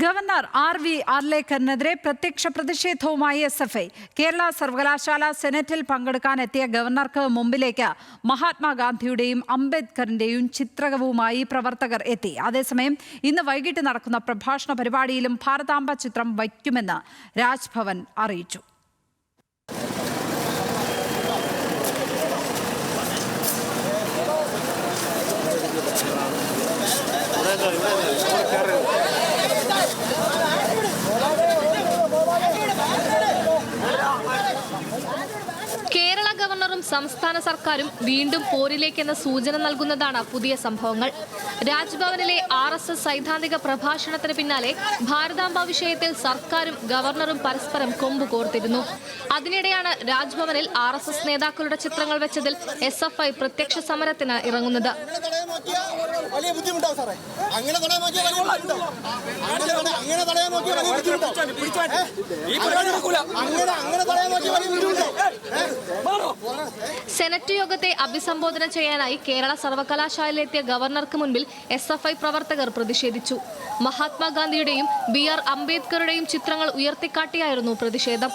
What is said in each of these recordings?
Governor ആർ.വി. ആർലേക്കറിനെതിരെ പ്രത്യക്ഷ പ്രതിഷേധവുമായി SFI. Kerala സർവകലാശാല സെനറ്റിൽ പങ്കെടുക്കാനെത്തിയ ഗവർണർക്ക് മുമ്പിലേക്ക് മഹാത്മാഗാന്ധിയുടെയും അംബേദ്കറിന്റെയും ചിത്രവുമായി പ്രവർത്തകർ എത്തി. അതേസമയം ഇന്ന് വൈകിട്ട് നടക്കുന്ന പ്രഭാഷണ പരിപാടിയിലും ഭാരതാംബ ചിത്രം വയ്ക്കുമെന്ന് രാജ്ഭവൻ അറിയിച്ചു. കേരള ഗവർണറും സംസ്ഥാന സർക്കാരും വീണ്ടും പോരിലേക്കെന്ന സൂചന നൽകുന്നതാണ് പുതിയ സംഭവങ്ങൾ. രാജ്ഭവനിലെ RSS സൈദ്ധാന്തിക പ്രഭാഷണത്തിന് പിന്നാലെ ഭാരതാംബ വിഷയത്തിൽ സർക്കാരും ഗവർണറും പരസ്പരം കൊമ്പ് കോർത്തിരുന്നു. അതിനിടെയാണ് രാജ്ഭവനിൽ RSS നേതാക്കളുടെ ചിത്രങ്ങൾ വെച്ചതിൽ SFI പ്രത്യക്ഷ സമരത്തിന് ഇറങ്ങുന്നത്. സെനറ്റ് യോഗത്തെ അഭിസംബോധന ചെയ്യാനായി കേരള സർവകലാശാലയിലെത്തിയ ഗവർണർക്ക് മുൻപിൽ SFI പ്രവർത്തകർ പ്രതിഷേധിച്ചു. മഹാത്മാഗാന്ധിയുടെയും BR അംബേദ്കറുടെയും ചിത്രങ്ങൾ ഉയർത്തിക്കാട്ടിയായിരുന്നു പ്രതിഷേധം.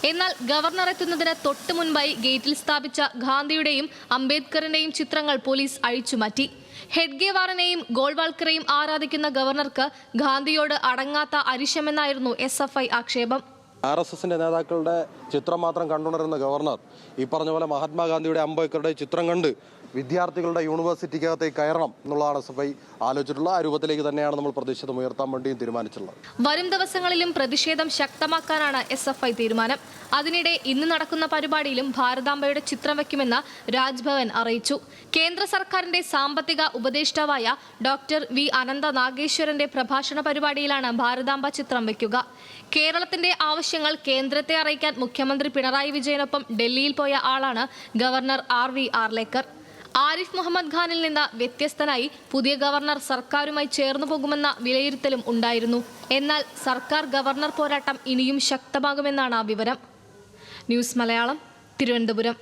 എന്നാൽ ഗവർണർ എത്തുന്നതിന് തൊട്ടു മുൻപായി ഗേറ്റിൽ സ്ഥാപിച്ച ഗാന്ധിയുടെയും അംബേദ്കറിന്റെയും ചിത്രങ്ങൾ പോലീസ് അഴിച്ചുമാറ്റി. ഹെഡ്ഗേവാറിനെയും ഗോൾവാൾക്കറെയും ആരാധിക്കുന്ന ഗവർണർക്ക് ഗാന്ധിയോട് അടങ്ങാത്ത അരിശമെന്നായിരുന്നു SFI ആക്ഷേപം. RSSന്റെ നേതാക്കളുടെ ചിത്രം മാത്രം കണ്ടുകൊണ്ടിരുന്ന ഗവർണർ ഈ പറഞ്ഞ പോലെ മഹാത്മാഗാന്ധിയുടെ അംബേദ്കറുടെ ചിത്രം കണ്ട് വിദ്യാർത്ഥികളുടെ യൂണിവേഴ്സിറ്റിക്കകത്തേക്ക് കയറണം എന്നുള്ളതാണ് SFI ആലോചിച്ചിട്ടുള്ള ആ രൂപത്തിലേക്ക് തന്നെയാണ് നമ്മൾ പ്രതിഷേധം ഉയർത്താൻ വേണ്ടിയും തീരുമാനിച്ചിട്ടുള്ളത്. വരും ദിവസങ്ങളിലും പ്രതിഷേധം ശക്തമാക്കാനാണ് SFI തീരുമാനം. അതിനിടെ ഇന്ന് നടക്കുന്ന പരിപാടിയിലും ഭാരതാംബയുടെ ചിത്രം വയ്ക്കുമെന്ന് രാജ്ഭവൻ അറിയിച്ചു. കേന്ദ്ര സർക്കാരിന്റെ സാമ്പത്തിക ഉപദേഷ്ടാവായ ഡോക്ടർ V. അനന്ത നാഗേശ്വരന്റെ പ്രഭാഷണ പരിപാടിയിലാണ് ഭാരതാംബ ചിത്രം വയ്ക്കുക. കേരളത്തിന്റെ ആവശ്യങ്ങൾ കേന്ദ്രത്തെ അറിയിക്കാൻ മുഖ്യമന്ത്രി പിണറായി വിജയനൊപ്പം ഡൽഹിയിൽ പോയ ആളാണ് ഗവർണർ R.V. ആർലേക്കർ. ആരിഫ് മുഹമ്മദ് ഖാനിൽ നിന്ന് വ്യത്യസ്തനായി പുതിയ ഗവർണർ സർക്കാരുമായി ചേർന്നു പോകുമെന്ന വിലയിരുത്തലും ഉണ്ടായിരുന്നു. എന്നാൽ സർക്കാർ ഗവർണർ പോരാട്ടം ഇനിയും ശക്തമാകുമെന്നാണ് വിവരം. ന്യൂസ് മലയാളം, തിരുവനന്തപുരം.